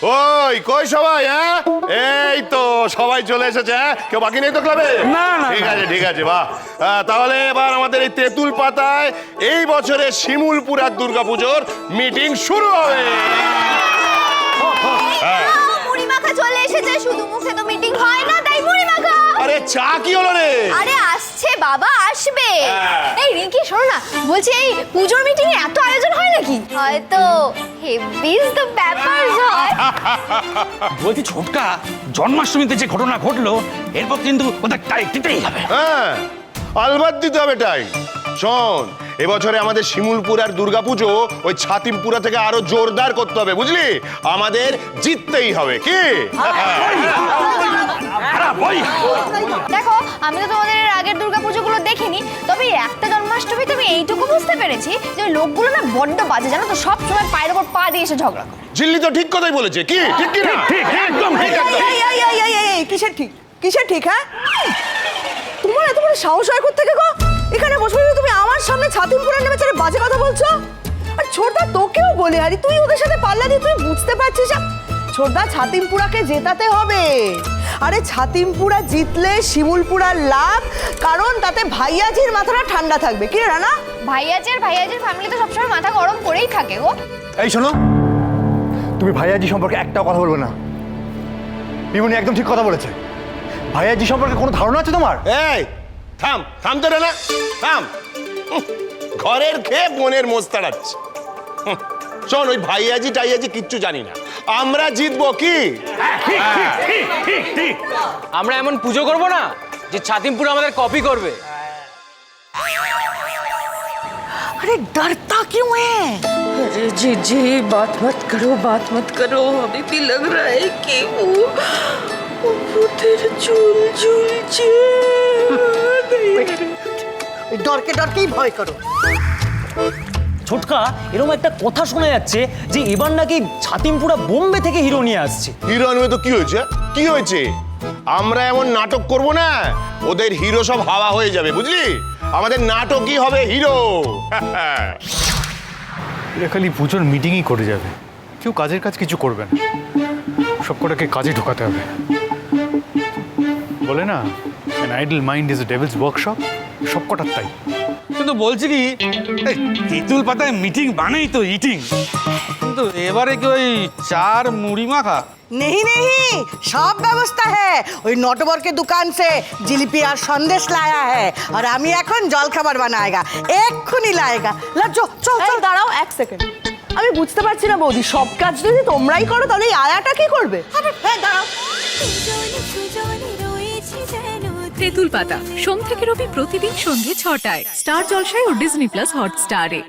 কই কই সবাই? হ্যাঁ, এই তো সবাই চলে এসেছে। হ্যাঁ, কেউ বাকি নেই তো ক্লাবে? না, না, ঠিক আছে ঠিক আছে, বাহ। তাহলে এবার আমাদের এই তেঁতুল পাতায় এই বছরের শিমুলপুরার দুর্গাপুজোর মিটিং শুরু হবে। মুড়ি মাখা চলে এসেছে, শুধু মুখে তো মিটিং হয় না, তাই মুড়ি মাখা। আরে চা কি হলো রে? আরে আসছে বাবা, আসবে। এই রিঙ্কি শোনো না, বলছি এই পুজোর মিটিং এ এত আয়োজন হয় নাকি? হয়তো হেভিজ দ্য ব্যাপার হয়। বলছি ছোটকা, জন্মাষ্টমীতে যে ঘটনা ঘটলো এরপর কিন্তু ওদের টাইট দিতেই হবে। হ্যাঁ, আলবাত দিতে হবে টাই। শোন, এবছরে আমাদের শিমুলপুর আর দুর্গাপুজো ওই ছাতিমপুরা থেকে আরো জোরদার করতে হবে, বুঝলি? আমাদের জিততেই হবে, কি? দেখো, আমি তো তোমাদের এর আগের দুর্গাপুজোগুলো দেখিনি, তবে একটা জন্মাষ্টমীতে আমি এইটুকু বুঝতে পেরেছি যে লোকগুলো না বড্ড বাজে, জানো তো, সব সময় পায়ের ওপর পা দিয়ে এসে ঝগড়া করে। জিল্লি তো ঠিক কথাই বলেছে, কি ঠিক কি না? ঠিক একদম ঠিক। কিসের ঠিক কিসের ঠিক? হ্যাঁ, তোমার এত বড় সাহস হয় কোত্থেকে গো? এখানে বসে বসে তুমি আমার সামনে ছাতিমপুরার নেমে ছেড়ে বাজে কথা বলছো। আর ছোটদা, তোকেও বলি, আরে তুই ওদের সাথে পাল্লা দিয়ে তুই বুঝতে পারছিস না? ছোটদা, ছাতিমপুরাকে জেতাতে হবে। আরে ছাতিমপুরা জিতলে শিমুলপুরার লাভ, কারণ তাতে ভাইয়াজির মাথাটা ঠান্ডা থাকবে, কি রে রানা? ভাইয়াজির ফ্যামিলি তো সবসময় মাথা গরম করেই থাকে গো। এই শোনো, তুমি ভাইয়াজি সম্পর্কে একটাও কথা বলবে না। পিমনি একদম ঠিক কথা বলেছে। ভাইয়াজি সম্পর্কে কোনো ধারণা আছে তোমার? এই থাম থাম তো রে না, থাম। ঘরের খেয়ে মনের মোজ তাড়াচ্ছে। শোন, ওই ভাইয়াজি টাইয়াজি কিচ্ছু জানি না, আমরা জিতবো, কি? আমরা এমন পুজো করব না যে ছাতিমপুর আমাদের কপি করবে। अरे डरता क्यों है? अरे जी जी, बात मत करो। अभी भी लग रहा है कि वो तेरे झूल झूलছে। डर के ही भय करो। ছোটকা, এরকম একটা কথা শোনা যাচ্ছে যে এবার নাকি ছাতিমপুরা বোম্বে থেকে হিরো নিয়ে আসছে। হিরো আনবে তো কি হয়েছে? কি হয়েছে? আমরা এমন নাটক করব না, ওদের হিরো সব হাওয়া হয়ে যাবে, বুঝলি? আমাদের নাটকই হবে হিরো। এরা খালি পুজোর মিটিংই করে যাবে, কেউ কাজের কাজ কিছু করবে না। সব কটাকে কাজে ঢোকাতে হবে। বলে না, an idle mind is a devil's workshop, সব কটার তাই। কিন্তু বলছি কি, এই তেঁতুল পাতায় মিটিং মানেই তো ইটিং। কিন্তু এবারে কি ওই চার মুড়ি মাখা? नहीं, सब व्यवस्था है। ওই नटवर के दुकान से जिलिपी और संदेश लाया है, और আমি এখন জল খাবার বানাएगा, এক্ষুনি লাएगा। চল চল চল। দাঁড়াও এক সেকেন্ড, আমি বুঝতে পারছি না বৌদি, সব কাজ যদি তোমরাই করো তাহলে এই আয়াটা কি করবে? হ্যাঁ দাঁড়াও। তেঁতুল পাতা সোম থেকে রবি প্রতিদিন সন্ধ্যে ৬টায় স্টার জলসায় ও ডিজনি প্লাস হটস্টারে।